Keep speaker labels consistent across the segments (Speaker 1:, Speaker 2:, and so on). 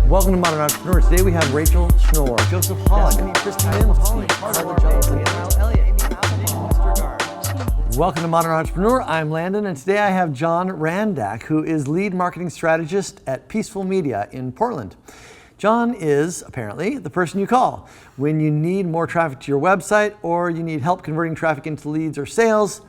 Speaker 1: Welcome to Modern Entrepreneur. Today we have Rachel Schnorr, Joseph Hogg, Kristen Mims, Carla Johnson, Welcome to Modern Entrepreneur. I'm Landon, and today I have John Randak, who is lead marketing strategist at Peaceful Media in Portland. John is, apparently, the person you call when you need more traffic to your website or you need help converting traffic into leads or sales.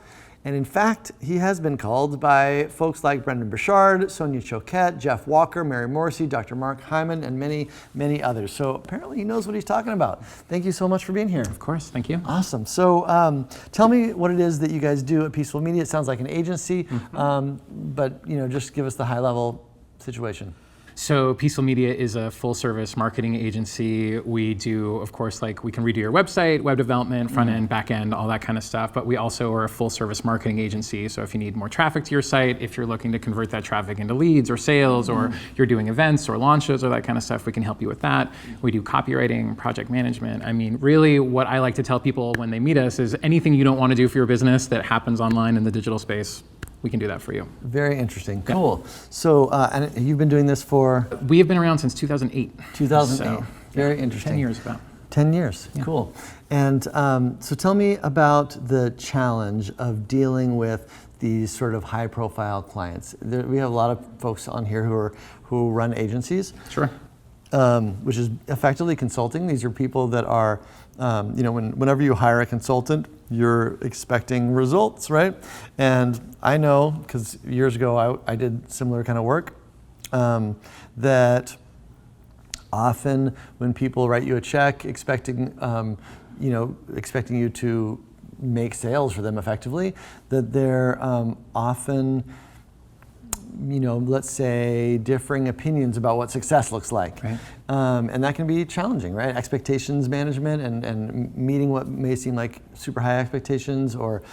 Speaker 1: And in fact, he has been called by folks like Brendan Burchard, Sonia Choquette, Jeff Walker, Mary Morrissey, Dr. Mark Hyman, and many, many others. So apparently he knows what he's talking about. Thank you so much for being here.
Speaker 2: Of course, thank you.
Speaker 1: Awesome. So tell me what it is that you guys do at Peaceful Media. It sounds like an agency, but just give us the high level situation.
Speaker 2: So Peaceful Media is a full service marketing agency. We do, of course, we can redo your website, web development, front end, back end, all that kind of stuff. But we also are a full service marketing agency. So if you need more traffic to your site, if you're looking to convert that traffic into leads or sales, or you're doing events or launches or that kind of stuff, we can help you with that. We do copywriting, project management. I mean, really what I like to tell people when they meet us is anything you don't want to do for your business that happens online in the digital space, we can do that for you.
Speaker 1: Very interesting. Cool. So, and you've been doing this for?
Speaker 2: We have been around since 2008.
Speaker 1: 2008.
Speaker 2: So,
Speaker 1: very interesting.
Speaker 2: 10 years about.
Speaker 1: 10 years. Yeah. Cool. And so tell me about the challenge of dealing with these sort of high profile clients. We have a lot of folks on here who run agencies.
Speaker 2: Sure.
Speaker 1: Which is effectively consulting. These are people that are, whenever you hire a consultant, you're expecting results, right? And I know, because years ago I did similar kind of work, that often when people write you a check expecting you to make sales for them effectively, that they're often, let's say, differing opinions about what success looks like.
Speaker 2: Right.
Speaker 1: And that can be challenging, right? Expectations management and meeting what may seem like super high expectations or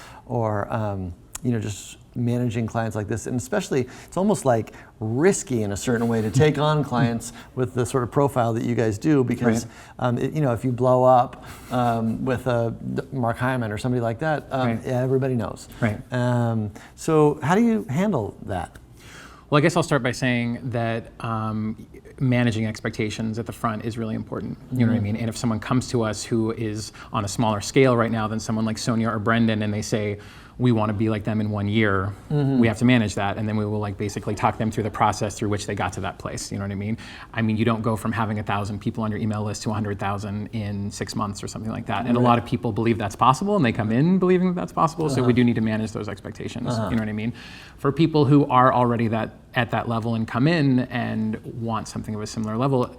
Speaker 1: just managing clients like this. And especially, it's almost like risky in a certain way to take on clients with the sort of profile that you guys do, because if you blow up with a Mark Hyman or somebody like that, everybody knows.
Speaker 2: Right.
Speaker 1: So how do you handle that?
Speaker 2: Well, I guess I'll start by saying that managing expectations at the front is really important. You know what I mean? And if someone comes to us who is on a smaller scale right now than someone like Sonia or Brendan, and they say, we want to be like them in 1 year, we have to manage that. And then we will basically talk them through the process through which they got to that place. You know what I mean? I mean, you don't go from having 1,000 people on your email list to 100,000 in 6 months or something like that. And a lot of people believe that's possible, and they come in believing that that's possible. So we do need to manage those expectations. You know what I mean? For people who are already at that level and come in and want something of a similar level,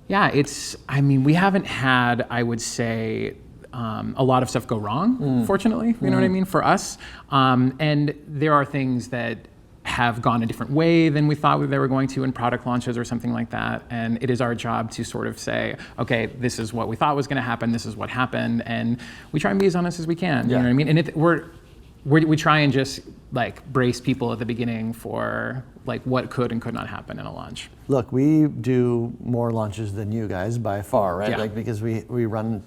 Speaker 2: we haven't had, I would say, a lot of stuff go wrong, fortunately, you know what I mean, for us. And there are things that have gone a different way than we thought they were going to in product launches or something like that. And it is our job to sort of say, okay, this is what we thought was going to happen, this is what happened, and we try and be as honest as we can, you know what I mean? And we try and just brace people at the beginning for what could and could not happen in a launch. Look,
Speaker 1: we do more launches than you guys by far, right?
Speaker 2: Yeah.
Speaker 1: Because we run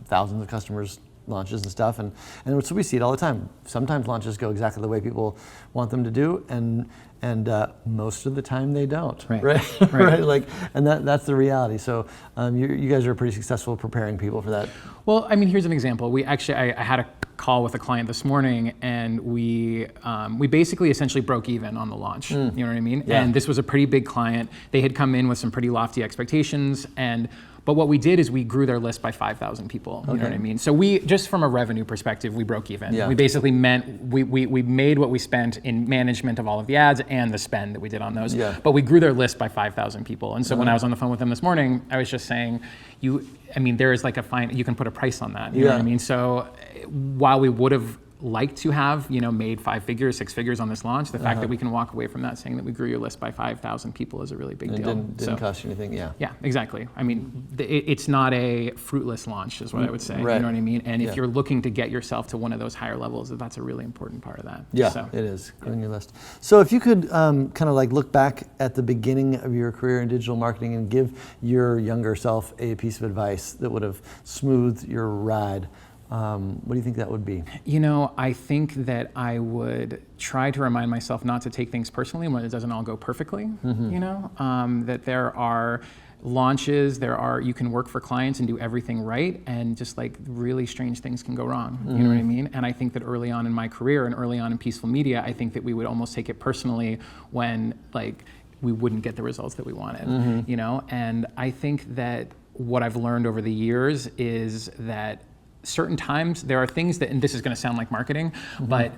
Speaker 1: thousands of customers launches and stuff, and so we see it all the time. Sometimes launches go exactly the way people want them to do, and most of the time they don't. Right. And that's the reality. So you guys are pretty successful preparing people for that.
Speaker 2: Well, I mean, here's an example. I had a call with a client this morning, and we basically essentially broke even on the launch. You know what I mean? Yeah. And this was a pretty big client. They had come in with some pretty lofty expectations, but what we did is we grew their list by 5,000 people. You know what I mean? So we, just from a revenue perspective, we broke even. Yeah. We basically we made what we spent in management of all of the ads and the spend that we did on those. Yeah. But we grew their list by 5,000 people. And so when I was on the phone with them this morning, I was just saying, there is you can put a price on that. You know what I mean? So while we would have like to have, made 5 figures, 6 figures on this launch, the fact that we can walk away from that saying that we grew your list by 5,000 people is a really big deal.
Speaker 1: It didn't cost you anything, yeah.
Speaker 2: Yeah, exactly. I mean, it's not a fruitless launch is what I would say,
Speaker 1: right.
Speaker 2: You know what I mean? And if you're looking to get yourself to one of those higher levels, that's a really important part of that.
Speaker 1: Yeah, it is, growing your list. So if you could kind of look back at the beginning of your career in digital marketing and give your younger self a piece of advice that would have smoothed your ride, what do you think that would be?
Speaker 2: You know, I think that I would try to remind myself not to take things personally when it doesn't all go perfectly. You know, that there are launches, you can work for clients and do everything right, and just like really strange things can go wrong. You know what I mean? And I think that early on in my career and early on in Peaceful Media, I think that we would almost take it personally when like we wouldn't get the results that we wanted. You know, and I think that what I've learned over the years is that certain times there are things that, and this is going to sound like marketing, but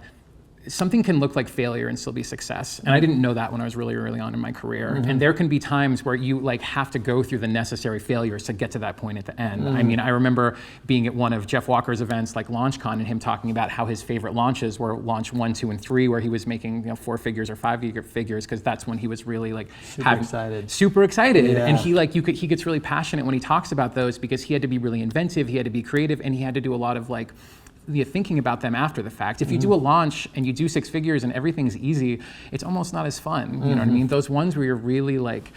Speaker 2: something can look like failure and still be success. And I didn't know that when I was really early on in my career. And there can be times where you like have to go through the necessary failures to get to that point at the end. I mean, I remember being at one of Jeff Walker's events like LaunchCon and him talking about how his favorite launches were launch 1, 2, and 3, where he was making 4 figures or 5 figures, because that's when he was really like super excited.
Speaker 1: Yeah.
Speaker 2: And he like he gets really passionate when he talks about those, because he had to be really inventive, he had to be creative, and he had to do a lot of like thinking about them after the fact. If you do a launch and you do 6 figures and everything's easy, it's almost not as fun. You know what I mean? Those ones where you're really like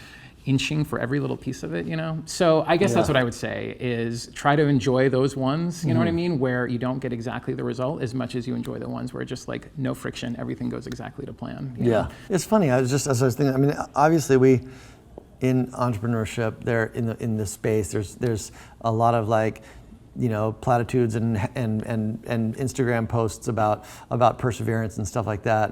Speaker 2: inching for every little piece of it, you know? So I guess that's what I would say, is try to enjoy those ones, you know what I mean? Where you don't get exactly the result as much as you enjoy the ones where just like no friction, everything goes exactly to plan. You know?
Speaker 1: It's funny, as I was thinking, I mean, obviously we, in entrepreneurship, there in this space, there's a lot of like, you know, platitudes and Instagram posts about perseverance and stuff like that,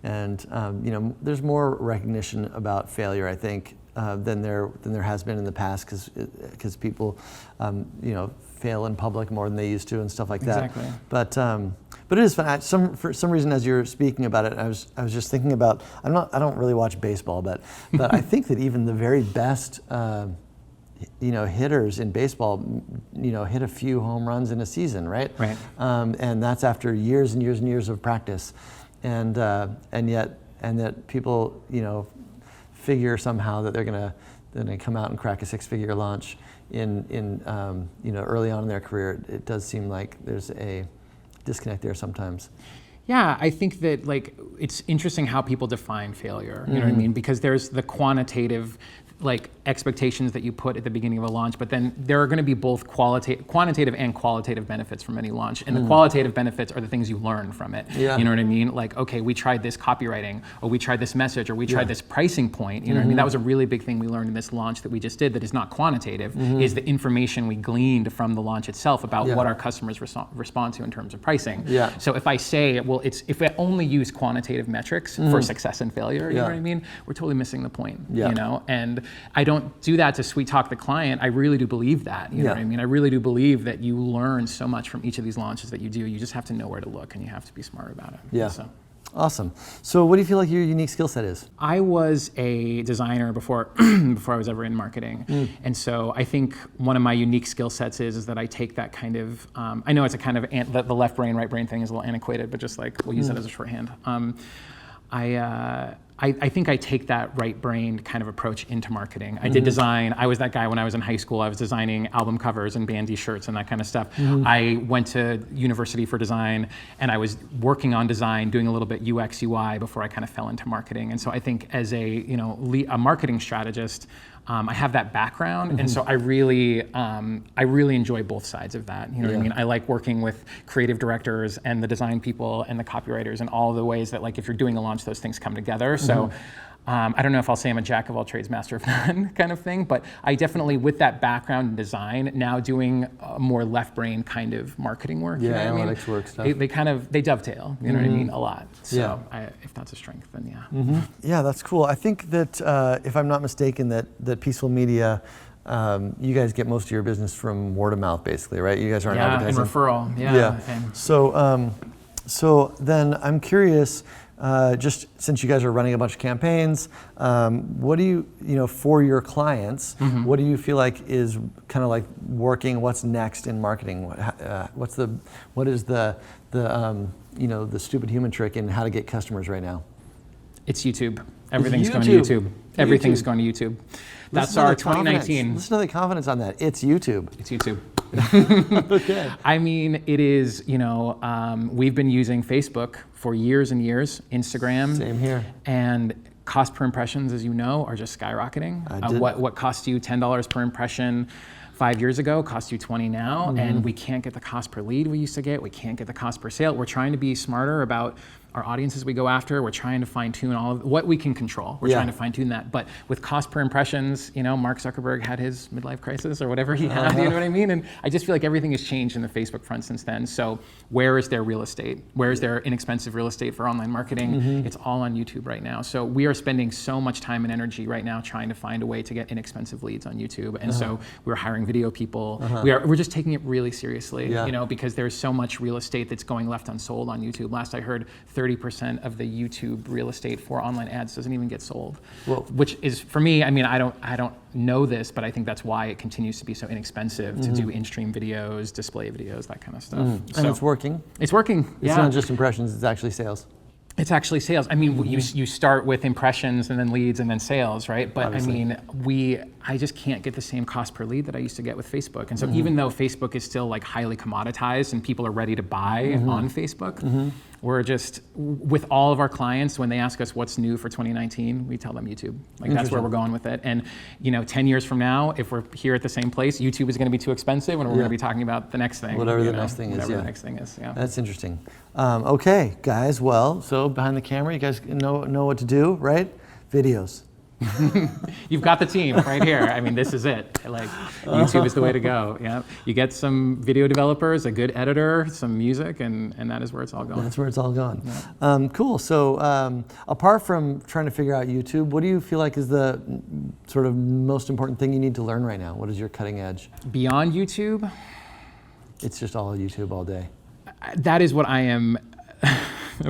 Speaker 1: and you know, there's more recognition about failure, I think, than there has been in the past, because people, you know, fail in public more than they used to and stuff like that.
Speaker 2: Exactly.
Speaker 1: But it is fun. For some reason, as you're speaking about it, I was just thinking about, I don't really watch baseball, but I think that even the very best you know, hitters in baseball, you know, hit a few home runs in a season, right?
Speaker 2: Right.
Speaker 1: And that's after years and years and years of practice, and yet people, you know, figure somehow that they're gonna come out and crack a 6-figure launch in you know, early on in their career. It does seem like there's a disconnect there sometimes.
Speaker 2: Yeah, I think that like it's interesting how people define failure. You know what I mean? Because there's the quantitative like expectations that you put at the beginning of a launch, but then there are going to be both quantitative and qualitative benefits from any launch. And the qualitative benefits are the things you learn from it. You know what I mean? Like, okay, we tried this copywriting, or we tried this message, or we tried this pricing point. You know what I mean? That was a really big thing we learned in this launch that we just did that is not quantitative, is the information we gleaned from the launch itself about what our customers respond to in terms of pricing. So if I say, well, if I only use quantitative metrics for success and failure, you know what I mean? We're totally missing the point, you know? And I don't do that to sweet talk the client. I really do believe that, you know what I mean? I really do believe that you learn so much from each of these launches that you do. You just have to know where to look, and you have to be smart about it. So.
Speaker 1: Awesome. So what do you feel like your unique skill set is? I
Speaker 2: was a designer before I was ever in marketing. And so I think one of my unique skill sets is that I take that kind of, I know it's a kind of, the left brain, right brain thing is a little antiquated, but just like, we'll use that as a shorthand. I think I take that right-brained kind of approach into marketing. I did design. I was that guy when I was in high school. I was designing album covers and band t-shirts and that kind of stuff. I went to university for design, and I was working on design, doing a little bit UX, UI before I kind of fell into marketing. And so I think as a a marketing strategist, I have that background, and so I really enjoy both sides of that. You know what I mean? I like working with creative directors and the design people and the copywriters and all the ways that, like, if you're doing a launch, those things come together. So I don't know if I'll say I'm a jack of all trades, master of none kind of thing, but I definitely, with that background in design, now doing more left brain kind of marketing work. You know what I mean?
Speaker 1: Analytics work stuff.
Speaker 2: They dovetail. You know what I mean? A lot. So if that's a strength, then yeah.
Speaker 1: Yeah, that's cool. I think that if I'm not mistaken, that Peaceful Media, you guys get most of your business from word of mouth, basically, right? You guys aren't advertising.
Speaker 2: And referral. Yeah.
Speaker 1: So then I'm curious. Just since you guys are running a bunch of campaigns, what do you for your clients, what do you feel like is kind of like working? What's next in marketing? What is the stupid human trick in how to get customers right now?
Speaker 2: It's YouTube. Everything's going to YouTube. Everything's going to YouTube. That's our 2019.
Speaker 1: Listen to the confidence on that. It's YouTube.
Speaker 2: It's YouTube.
Speaker 1: Okay.
Speaker 2: I mean, it is, we've been using Facebook for years and years, Instagram.
Speaker 1: Same here.
Speaker 2: And cost per impressions, as you know, are just skyrocketing. What cost you $10 per impression 5 years ago costs you 20 now, and we can't get the cost per lead we used to get. We can't get the cost per sale. We're trying to be smarter about our audiences we go after. We're trying to fine tune all of what we can control. We're trying to fine tune that. But with cost per impressions, Mark Zuckerberg had his midlife crisis or whatever he had, you know what I mean? And I just feel like everything has changed in the Facebook front since then. So where is their real estate? Where is their inexpensive real estate for online marketing? It's all on YouTube right now. So we are spending so much time and energy right now trying to find a way to get inexpensive leads on YouTube. And so we're hiring video people. We're just taking it really seriously, because there's so much real estate that's going left unsold on YouTube. Last I heard, 30% of the YouTube real estate for online ads doesn't even get sold, which is, for me, I don't know this, but I think that's why it continues to be so inexpensive to do in-stream videos, display videos, that kind of stuff.
Speaker 1: And it's working.
Speaker 2: It's working.
Speaker 1: It's not just impressions, it's actually sales.
Speaker 2: It's actually sales. I mean, you start with impressions and then leads and then sales, right? But obviously. I just can't get the same cost per lead that I used to get with Facebook. And so even though Facebook is still like highly commoditized and people are ready to buy on Facebook, we're just, with all of our clients, when they ask us what's new for 2019, we tell them YouTube. Like that's where we're going with it. And 10 years from now, if we're here at the same place, YouTube is going to be too expensive and we're going to be talking about the next thing.
Speaker 1: Whatever the next thing is.
Speaker 2: Whatever the next thing is,
Speaker 1: That's interesting. Okay, guys, well, so behind the camera, you guys know what to do, right? Videos.
Speaker 2: You've got the team right here. I mean, this is it. Like, YouTube is the way to go. Yeah, you get some video developers, a good editor, some music, and that is where it's all going.
Speaker 1: That's where it's all gone. Yeah. Cool. So, apart from trying to figure out YouTube, what do you feel like is the sort of most important thing you need to learn right now? What is your cutting edge?
Speaker 2: Beyond YouTube?
Speaker 1: It's just all YouTube all day.
Speaker 2: That is what I am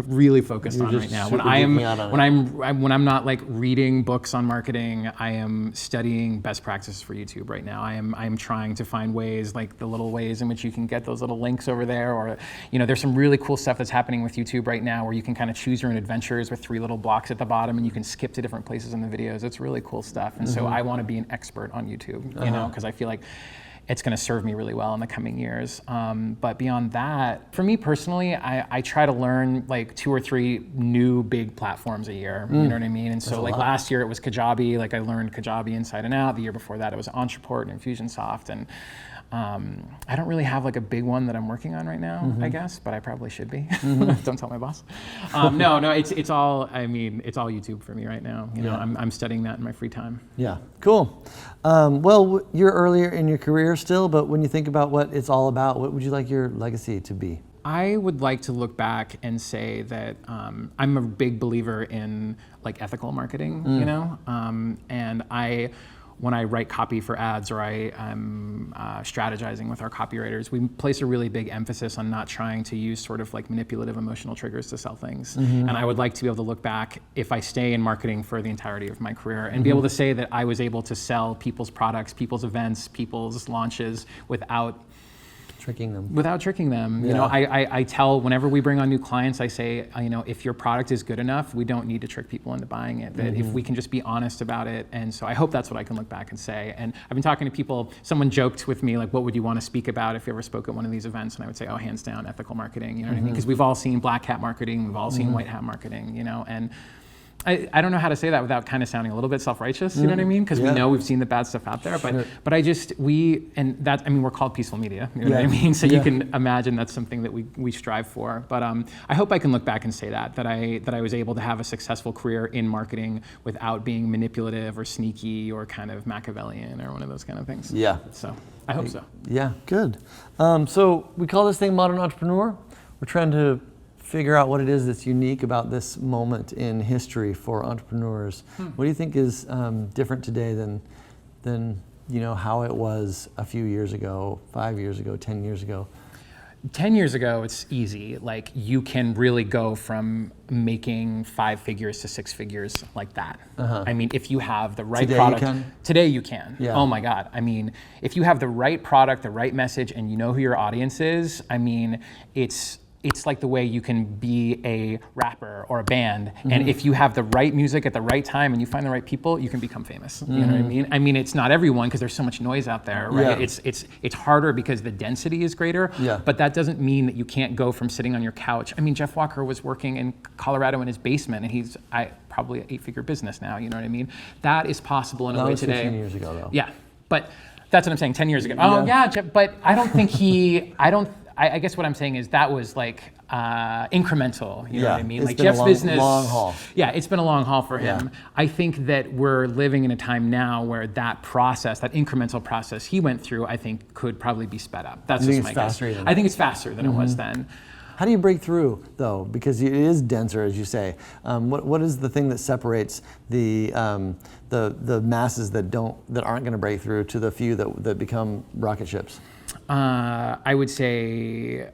Speaker 2: really focused on right now. When I'm not like reading books on marketing, I am studying best practices for YouTube right now. I am trying to find ways, like the little ways in which you can get those little links over there, or there's some really cool stuff that's happening with YouTube right now where you can kind of choose your own adventures with 3 little blocks at the bottom and you can skip to different places in the videos. It's really cool stuff. And so I want to be an expert on YouTube, because I feel like it's going to serve me really well in the coming years. But beyond that, for me personally, I try to learn like 2 or 3 new big platforms a year. You know what I mean? And so like last year it was Kajabi. Like I learned Kajabi inside and out. The year before that it was Ontraport and Infusionsoft. And I don't really have like a big one that I'm working on right now, I guess, but I probably should be. Don't tell my boss. No, it's all YouTube for me right now. I'm studying that in my free time. Yeah,
Speaker 1: cool. Well, you're earlier in your career still, but when you think about what it's all about, what would you like your legacy to be?
Speaker 2: I would like to look back and say that I'm a big believer in like ethical marketing, and when I write copy for ads or I'm strategizing with our copywriters, we place a really big emphasis on not trying to use sort of like manipulative emotional triggers to sell things. And I would like to be able to look back, if I stay in marketing for the entirety of my career, and be able to say that I was able to sell people's products, people's events, people's launches without
Speaker 1: tricking them.
Speaker 2: Without tricking them. I tell, whenever we bring on new clients, I say, if your product is good enough, we don't need to trick people into buying it. That if we can just be honest about it. And so I hope that's what I can look back and say. And I've been talking to people, someone joked with me, like, what would you want to speak about if you ever spoke at one of these events? And I would say, hands down, ethical marketing. You know what I mean? Because we've all seen black hat marketing, we've all seen white hat marketing, and I don't know how to say that without kind of sounding a little bit self-righteous, you know what I mean? Because we know we've seen the bad stuff out there, but we're called peaceful media, you know what I mean? So you can imagine that's something that we strive for. But I hope I can look back and say that I was able to have a successful career in marketing without being manipulative or sneaky or kind of Machiavellian or one of those kind of things.
Speaker 1: Yeah.
Speaker 2: So I hope so.
Speaker 1: Yeah, good. So we call this thing Modern Entrepreneur. We're trying to figure out what it is that's unique about this moment in history for entrepreneurs. What do you think is different today than how it was a few years ago, 5 years ago, 10 years ago?
Speaker 2: 10 years ago, it's easy. Like, you can really go from making 5 figures to 6 figures like that. I mean, if you have the right product. Today you can. Yeah. Oh my God. I mean, if you have the right product, the right message, and you know who your audience is, I mean, it's it's like the way you can be a rapper or a band, and if you have the right music at the right time and you find the right people, you can become famous. You know what I mean? I mean, it's not everyone because there's so much noise out there, right?
Speaker 1: Yeah.
Speaker 2: It's harder because the density is greater.
Speaker 1: Yeah.
Speaker 2: But that doesn't mean that you can't go from sitting on your couch. I mean, Jeff Walker was working in Colorado in his basement, and he's probably an 8-figure business now. You know what I mean? That is possible in a way today.
Speaker 1: That was 15 years ago, though.
Speaker 2: Yeah, but that's what I'm saying. 10 years ago. Oh yeah, Jeff, but I don't think he. I guess what I'm saying is that was like incremental. You know what I mean?
Speaker 1: It's
Speaker 2: Like
Speaker 1: been
Speaker 2: Jeff's
Speaker 1: a
Speaker 2: business.
Speaker 1: long haul.
Speaker 2: Yeah, it's been a long haul for him.
Speaker 1: Yeah.
Speaker 2: I think that we're living in a time now where that process, that incremental process he went through, I think could probably be sped up. That's just my guess. I think it's faster than it was then.
Speaker 1: How do you break through, though? Because it is denser, as you say. What is the thing that separates the masses that aren't going to break through to the few that become rocket ships?
Speaker 2: I would say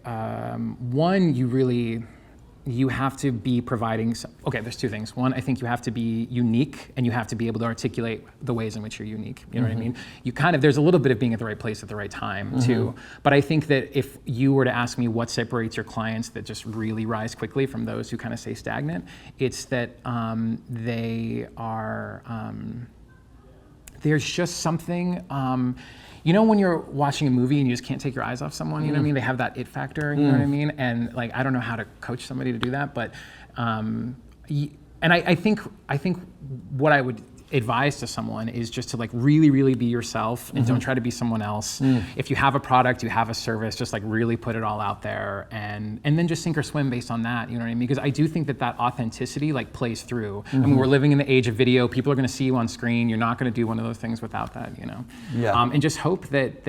Speaker 2: one, you have to be providing. Okay, there's two things. One, I think you have to be unique, and you have to be able to articulate the ways in which you're unique. You know what I mean? There's a little bit of being at the right place at the right time too. But I think that if you were to ask me what separates your clients that just really rise quickly from those who kind of stay stagnant, it's that they are. There's just something. You know when you're watching a movie and you just can't take your eyes off someone, you know what I mean? They have that it factor, you know what I mean? And like, I don't know how to coach somebody to do that, but, and I think what I would advise to someone is just to like really, really be yourself and don't try to be someone else. If you have a product, you have a service, just like really put it all out there and then just sink or swim based on that, you know what I mean? Because I do think that authenticity like plays through. I mean, we're living in the age of video. People are gonna see you on screen. You're not gonna do one of those things without that, you know?
Speaker 1: Yeah.
Speaker 2: And just hope that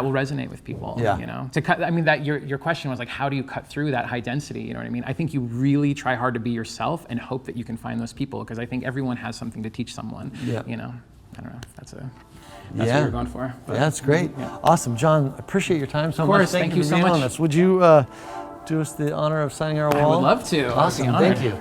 Speaker 2: will resonate with people.
Speaker 1: Yeah.
Speaker 2: You know, that your question was like, how do you cut through that high density? You know what I mean? I think you really try hard to be yourself and hope that you can find those people, because I think everyone has something to teach someone.
Speaker 1: Yeah.
Speaker 2: You know, I don't know if that's what you're going for. But,
Speaker 1: yeah, that's great. Yeah. Awesome, John. Appreciate your time so much.
Speaker 2: Of course, thank you
Speaker 1: for
Speaker 2: so
Speaker 1: being
Speaker 2: much.
Speaker 1: on us. Would you do us the honor of signing our wall?
Speaker 2: I would love to.
Speaker 1: Awesome. Thank you.